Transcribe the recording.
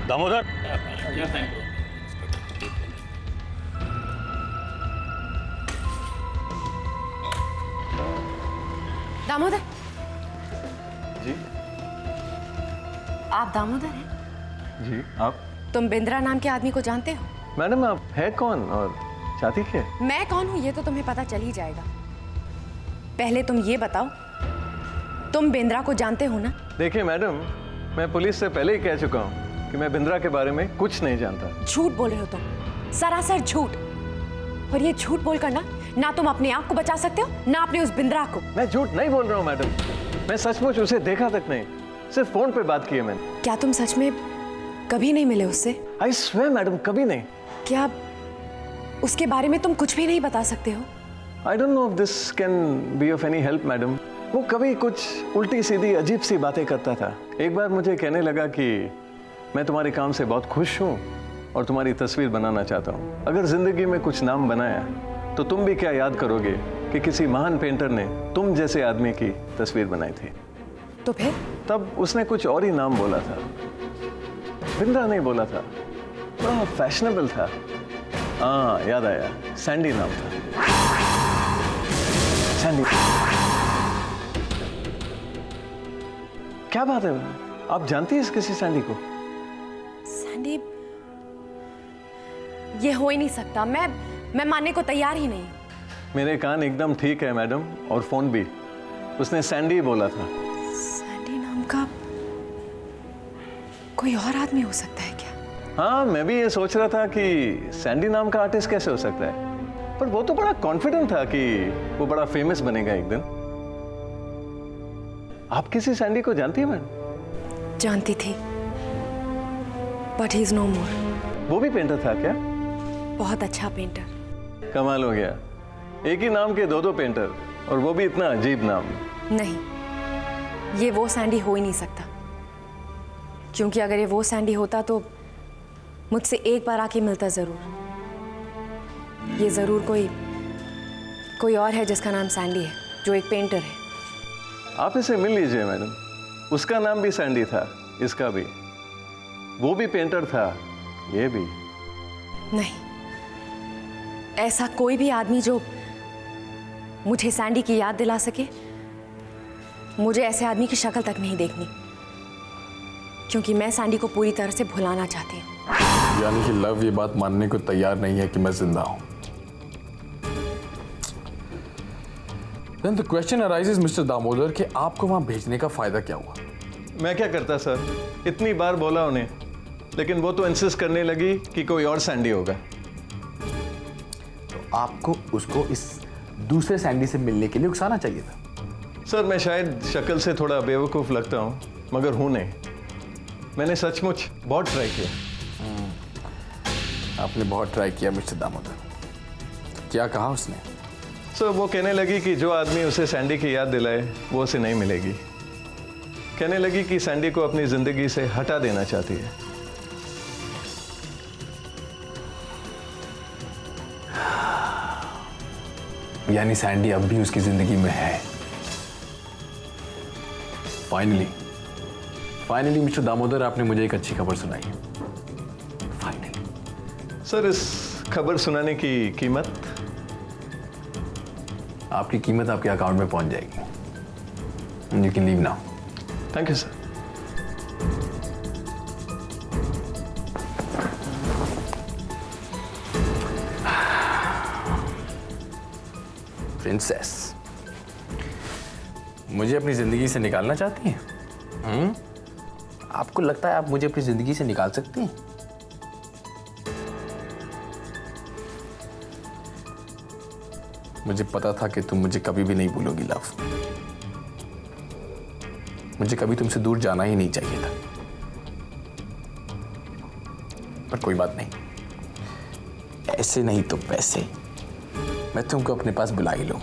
दामोदर। दामोदर जी। आप दामोदर हैं? जी। आप? तुम बिंद्रा नाम के आदमी को जानते हो? मैडम आप है कौन और चाहती क्या? मैं कौन हूं ये तो तुम्हें पता चल ही जाएगा। पहले तुम ये बताओ, तुम बिंद्रा को जानते हो ना? देखिए मैडम, मैं पुलिस से पहले ही कह चुका हूँ कि मैं बिंद्रा के बारे में कुछ नहीं जानता। झूठ बोल रहे हो तुम, सरासर झूठ। और ये झूठ बोलकर ना तुम अपने आप को बचा सकते हो, ना अपने उस बिंद्रा को। मैं झूठ नहीं बोल रहा हूँ मैडम, मैं सचमुच उसे देखा तक नहीं, सिर्फ फोन पे बात की है मैंने। क्या तुम सच में कभी नहीं मिले उससे? आई स्वेयर मैडम, कभी नहीं। क्या उसके बारे में तुम कुछ भी नहीं बता सकते हो? I don't know if this can be of any help madam. वो कभी कुछ उल्टी सीधी अजीब सी बातें करता था। एक बार मुझे कहने लगा कि मैं तुम्हारे काम से बहुत खुश हूँ और तुम्हारी तस्वीर बनाना चाहता हूँ। अगर जिंदगी में कुछ नाम बनाया तो तुम भी क्या याद करोगे कि किसी महान पेंटर ने तुम जैसे आदमी की तस्वीर बनाई थी। तो फिर? तब उसने कुछ और ही नाम बोला था, बिंद्रा नहीं बोला था, बड़ा फैशनेबल था। हाँ याद आया, सैंडी नाम था। सैंडी। क्या बात है, आप जानती हैं इस किसी सैंडी को? सैंडी? ये हो ही नहीं सकता। मैं मानने को तैयार ही नहीं। मेरे कान एकदम ठीक है मैडम, और फोन भी। उसने सैंडी बोला था। सैंडी नाम का कोई और आदमी हो सकता है क्या? हाँ, मैं भी ये सोच रहा था कि सैंडी नाम का आर्टिस्ट कैसे हो सकता है, पर वो तो बड़ा कॉन्फिडेंट था कि वो बड़ा फेमस बनेगा एक दिन। आप किसी सैंडी को जानती है मैडम? जानती थी, बट ही इज नो मोर। वो भी पेंटर था क्या? बहुत अच्छा पेंटर। कमाल हो गया, एक ही नाम के दो पेंटर, और वो भी इतना अजीब नाम। नहीं, ये वो सैंडी हो ही नहीं सकता, क्योंकि अगर ये वो सैंडी होता तो मुझसे एक बार आके मिलता जरूर। ये जरूर कोई और है जिसका नाम सैंडी है, जो एक पेंटर है। आप इसे मिल लीजिए मैडम, उसका नाम भी सैंडी था, इसका भी। वो भी पेंटर था, ये भी। नहीं, ऐसा कोई भी आदमी जो मुझे सैंडी की याद दिला सके, मुझे ऐसे आदमी की शक्ल तक नहीं देखनी, क्योंकि मैं सैंडी को पूरी तरह से भुलाना चाहती हूँ। यानी कि लव ये बात मानने को तैयार नहीं है कि मैं जिंदा हूं। Then the question arises, mister Damodar, कि आपको वहां भेजने का फायदा क्या हुआ? मैं क्या करता सर, इतनी बार बोला उन्हें, लेकिन वो तो इंसिस्ट करने लगी कि कोई और सैंडी होगा। तो आपको उसको इस दूसरे सैंडी से मिलने के लिए उकसाना चाहिए था। सर मैं शायद शक्ल से थोड़ा बेवकूफ़ लगता हूँ, मगर हूँ नहीं। मैंने सचमुच बहुत ट्राई किया। आपने बहुत ट्राई किया मिस्टर दामोदर। क्या कहा उसने? सर वो कहने लगी कि जो आदमी उसे सैंडी की याद दिलाए वो उसे नहीं मिलेगी। कहने लगी कि सैंडी को अपनी जिंदगी से हटा देना चाहती है। यानी सैंडी अब भी उसकी जिंदगी में है। फाइनली मिस्टर दामोदर, आपने मुझे एक अच्छी खबर सुनाई है। फाइनली। सर इस खबर सुनाने की कीमत? आपकी कीमत आपके अकाउंट में पहुंच जाएगी। You can leave now. Thank you sir. Princess, मुझे अपनी जिंदगी से निकालना चाहती हैं? आपको लगता है आप मुझे अपनी जिंदगी से निकाल सकती हैं? मुझे पता था कि तुम मुझे कभी भी नहीं भूलोगी लव। मुझे कभी तुमसे दूर जाना ही नहीं चाहिए था, पर कोई बात नहीं, ऐसे नहीं तो वैसे मैं तुमको अपने पास बुला ही लूंगा।